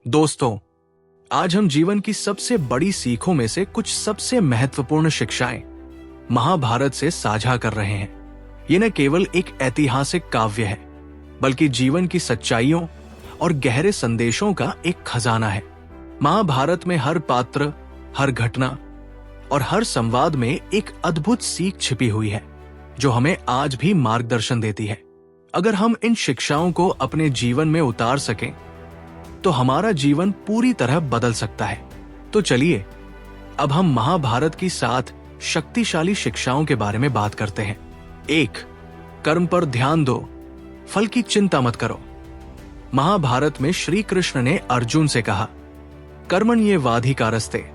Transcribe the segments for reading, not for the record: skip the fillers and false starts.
दोस्तों, आज हम जीवन की सबसे बड़ी सीखों में से कुछ सबसे महत्वपूर्ण शिक्षाएं महाभारत से साझा कर रहे हैं। ये न केवल एक ऐतिहासिक काव्य है, बल्कि जीवन की सच्चाइयों और गहरे संदेशों का एक खजाना है। महाभारत में हर पात्र, हर घटना और हर संवाद में एक अद्भुत सीख छिपी हुई है, जो हमें आज भी मार्गदर्शन देती है। अगर हम इन शिक्षाओं को अपने जीवन में उतार सकें, तो हमारा जीवन पूरी तरह बदल सकता है। तो चलिए, अब हम महाभारत की 7 शक्तिशाली शिक्षाओं के बारे में बात करते हैं। 1. कर्म पर ध्यान दो, फल की चिंता मत करो। महाभारत में श्री कृष्ण ने अर्जुन से कहा, कर्मण्येवाधिकारस्ते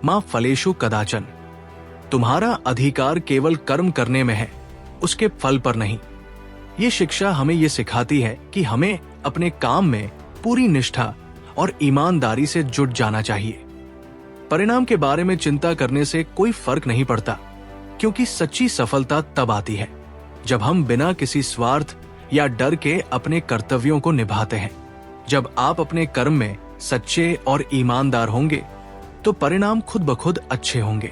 मा फलेषु कदाचन। तुम्हारा अधिकार केवल कर्म करने में है, उसके फल पर नहीं। ये शिक्षा हमें ये सिखाती है कि हमें अपने काम में पूरी निष्ठा और ईमानदारी से जुट जाना चाहिए। परिणाम के बारे में चिंता करने से कोई फर्क नहीं पड़ता, क्योंकि सच्ची सफलता तब आती है जब हम बिना किसी स्वार्थ या डर के अपने कर्तव्यों को निभाते हैं। जब आप अपने कर्म में सच्चे और ईमानदार होंगे, तो परिणाम खुद ब खुद अच्छे होंगे।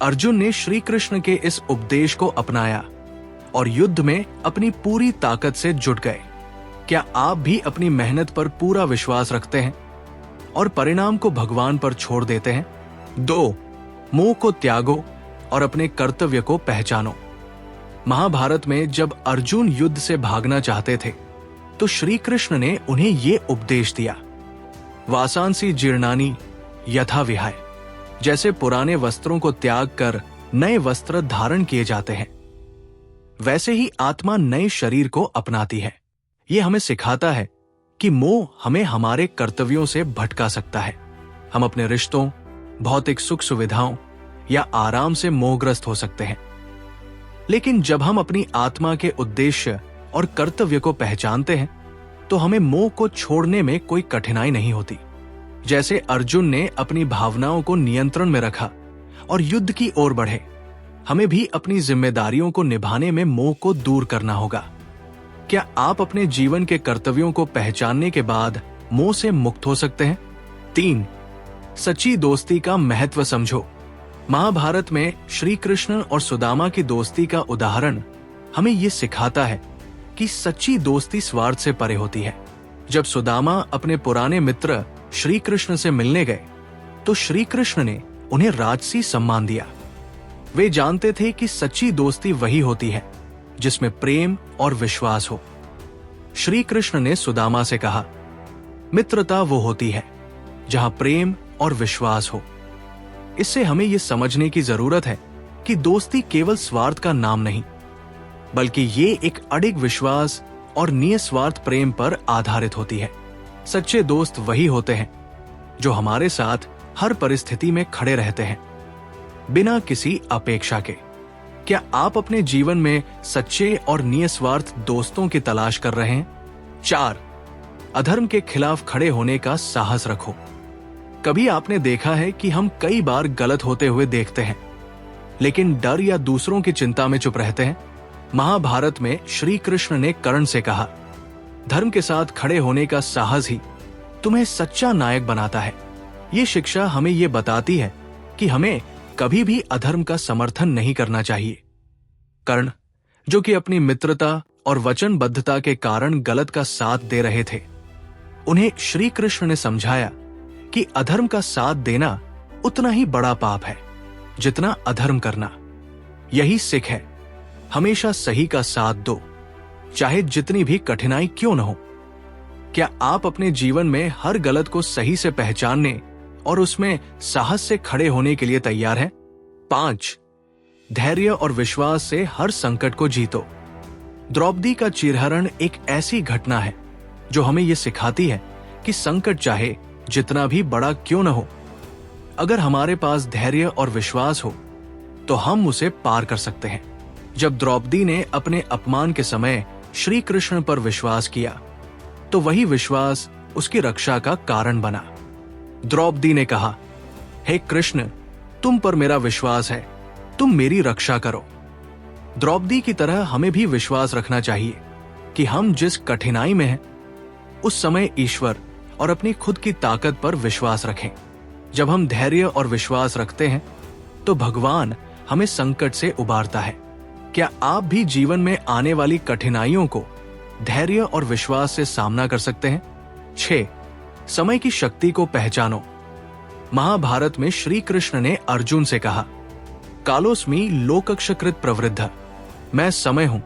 अर्जुन ने श्री कृष्ण के इस उपदेश को अपनाया और युद्ध में अपनी पूरी ताकत से जुट गए। क्या आप भी अपनी मेहनत पर पूरा विश्वास रखते हैं और परिणाम को भगवान पर छोड़ देते हैं? 2. मोह को त्यागो और अपने कर्तव्य को पहचानो। महाभारत में जब अर्जुन युद्ध से भागना चाहते थे, तो श्री कृष्ण ने उन्हें ये उपदेश दिया, वासांसी जीर्णानि यथा विहाय। जैसे पुराने वस्त्रों को त्याग कर नए वस्त्र धारण किए जाते हैं, वैसे ही आत्मा नए शरीर को अपनाती है। ये हमें सिखाता है कि मोह हमें हमारे कर्तव्यों से भटका सकता है। हम अपने रिश्तों, भौतिक सुख सुविधाओं या आराम से मोहग्रस्त हो सकते हैं। लेकिन जब हम अपनी आत्मा के उद्देश्य और कर्तव्य को पहचानते हैं, तो हमें मोह को छोड़ने में कोई कठिनाई नहीं होती। जैसे अर्जुन ने अपनी भावनाओं को नियंत्रण में रखा और युद्ध की ओर बढ़े, हमें भी अपनी जिम्मेदारियों को निभाने में मोह को दूर करना होगा। क्या आप अपने जीवन के कर्तव्यों को पहचानने के बाद मोह से मुक्त हो सकते हैं? 3. सच्ची दोस्ती का महत्व समझो। महाभारत में श्री कृष्ण और सुदामा की दोस्ती का उदाहरण हमें यह सिखाता है कि सच्ची दोस्ती स्वार्थ से परे होती है। जब सुदामा अपने पुराने मित्र श्री कृष्ण से मिलने गए, तो श्री कृष्ण ने उन्हें राजसी सम्मान दिया। वे जानते थे कि सच्ची दोस्ती वही होती है जिसमें प्रेम और विश्वास हो। श्री कृष्ण ने सुदामा से कहा, मित्रता वो होती है जहां प्रेम और विश्वास हो। इससे हमें यह समझने की जरूरत है कि दोस्ती केवल स्वार्थ का नाम नहीं, बल्कि ये एक अडिग विश्वास और निस्वार्थ प्रेम पर आधारित होती है। सच्चे दोस्त वही होते हैं जो हमारे साथ हर परिस्थिति में खड़े रहते हैं, बिना किसी अपेक्षा के। क्या आप अपने जीवन में सच्चे और निस्वार्थ दोस्तों की तलाश कर रहे हैं? 4. अधर्म के खिलाफ खड़े होने का साहस रखो। कभी आपने देखा है कि हम कई बार गलत होते हुए देखते हैं, लेकिन डर या दूसरों की चिंता में चुप रहते हैं? महाभारत में श्री कृष्ण ने कर्ण से कहा, धर्म के साथ खड़े होने का साहस ही तुम्हें सच्चा नायक बनाता है। ये शिक्षा हमें ये बताती है कि हमें कभी भी अधर्म का समर्थन नहीं करना चाहिए। कर्ण, जो कि अपनी मित्रता और वचनबद्धता के कारण गलत का साथ दे रहे थे, उन्हें श्री कृष्ण ने समझाया कि अधर्म का साथ देना उतना ही बड़ा पाप है जितना अधर्म करना। यही सिख है, हमेशा सही का साथ दो, चाहे जितनी भी कठिनाई क्यों न हो। क्या आप अपने जीवन में हर गलत को सही से पहचानने और उसमें साहस से खड़े होने के लिए तैयार हैं? 5. धैर्य और विश्वास से हर संकट को जीतो। द्रौपदी का चीरहरण एक ऐसी घटना है जो हमें यह सिखाती है कि संकट चाहे जितना भी बड़ा क्यों न हो, अगर हमारे पास धैर्य और विश्वास हो, तो हम उसे पार कर सकते हैं। जब द्रौपदी ने अपने अपमान के समय श्री कृष्ण पर विश्वास किया, तो वही विश्वास उसकी रक्षा का कारण बना। द्रौपदी ने कहा, हे कृष्ण, तुम पर मेरा विश्वास है, तुम मेरी रक्षा करो। द्रौपदी की तरह हमें भी विश्वास रखना चाहिए कि हम जिस कठिनाई में हैं, उस समय ईश्वर और अपनी खुद की ताकत पर विश्वास रखें। जब हम धैर्य और विश्वास रखते हैं तो भगवान हमें संकट से उबारता है। क्या आप भी जीवन में आने वाली कठिनाइयों को धैर्य और विश्वास से सामना कर सकते हैं? 6. समय की शक्ति को पहचानो। महाभारत में श्री कृष्ण ने अर्जुन से कहा, कालोस्मि लोकक्षकृत प्रवृद्ध, मैं समय हूं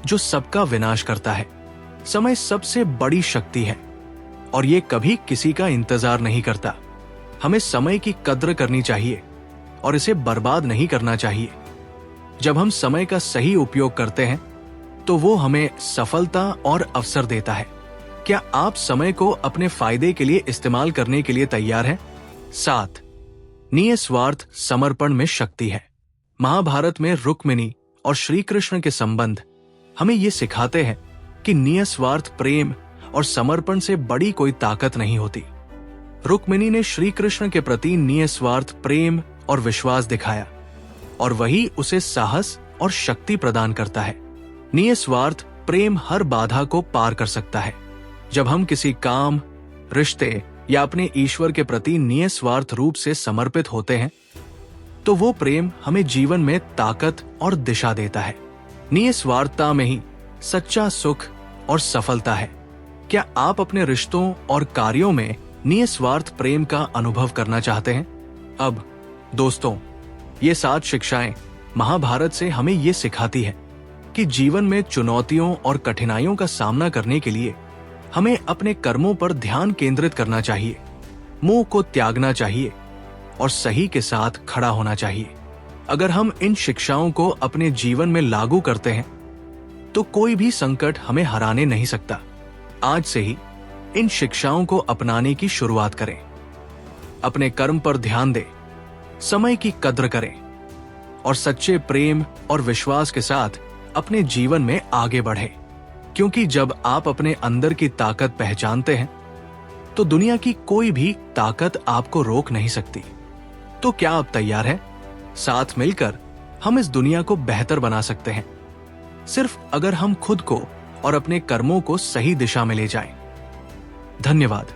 जो सबका विनाश करता है। समय सबसे बड़ी शक्ति है और ये कभी किसी का इंतजार नहीं करता। हमें समय की कद्र करनी चाहिए और इसे बर्बाद नहीं करना चाहिए। जब हम समय का सही उपयोग करते हैं तो वो हमें सफलता और अवसर देता है। क्या आप समय को अपने फायदे के लिए इस्तेमाल करने के लिए तैयार हैं? 7. निस्वार्थ समर्पण में शक्ति है। महाभारत में रुक्मिणी और श्री कृष्ण के संबंध हमें ये सिखाते हैं कि निस्वार्थ प्रेम और समर्पण से बड़ी कोई ताकत नहीं होती। रुक्मिणी ने श्री कृष्ण के प्रति निस्वार्थ प्रेम और विश्वास दिखाया और वही उसे साहस और शक्ति प्रदान करता है। निस्वार्थ प्रेम हर बाधा को पार कर सकता है। जब हम किसी काम, रिश्ते या अपने ईश्वर के प्रति निस्वार्थ रूप से समर्पित होते हैं तो वो प्रेम हमें जीवन में ताकत और दिशा देता है। निस्वार्थता में ही सच्चा सुख और सफलता है। क्या आप अपने रिश्तों और कार्यों में निस्वार्थ प्रेम का अनुभव करना चाहते हैं? अब दोस्तों, ये 7 शिक्षाएं महाभारत से हमें ये सिखाती है कि जीवन में चुनौतियों और कठिनाइयों का सामना करने के लिए हमें अपने कर्मों पर ध्यान केंद्रित करना चाहिए, मोह को त्यागना चाहिए और सही के साथ खड़ा होना चाहिए। अगर हम इन शिक्षाओं को अपने जीवन में लागू करते हैं तो कोई भी संकट हमें हराने नहीं सकता। आज से ही इन शिक्षाओं को अपनाने की शुरुआत करें। अपने कर्म पर ध्यान दें, समय की कद्र करें और सच्चे प्रेम और विश्वास के साथ अपने जीवन में आगे बढ़ें। क्योंकि जब आप अपने अंदर की ताकत पहचानते हैं तो दुनिया की कोई भी ताकत आपको रोक नहीं सकती। तो क्या आप तैयार हैं? साथ मिलकर हम इस दुनिया को बेहतर बना सकते हैं, सिर्फ अगर हम खुद को और अपने कर्मों को सही दिशा में ले जाएं। धन्यवाद।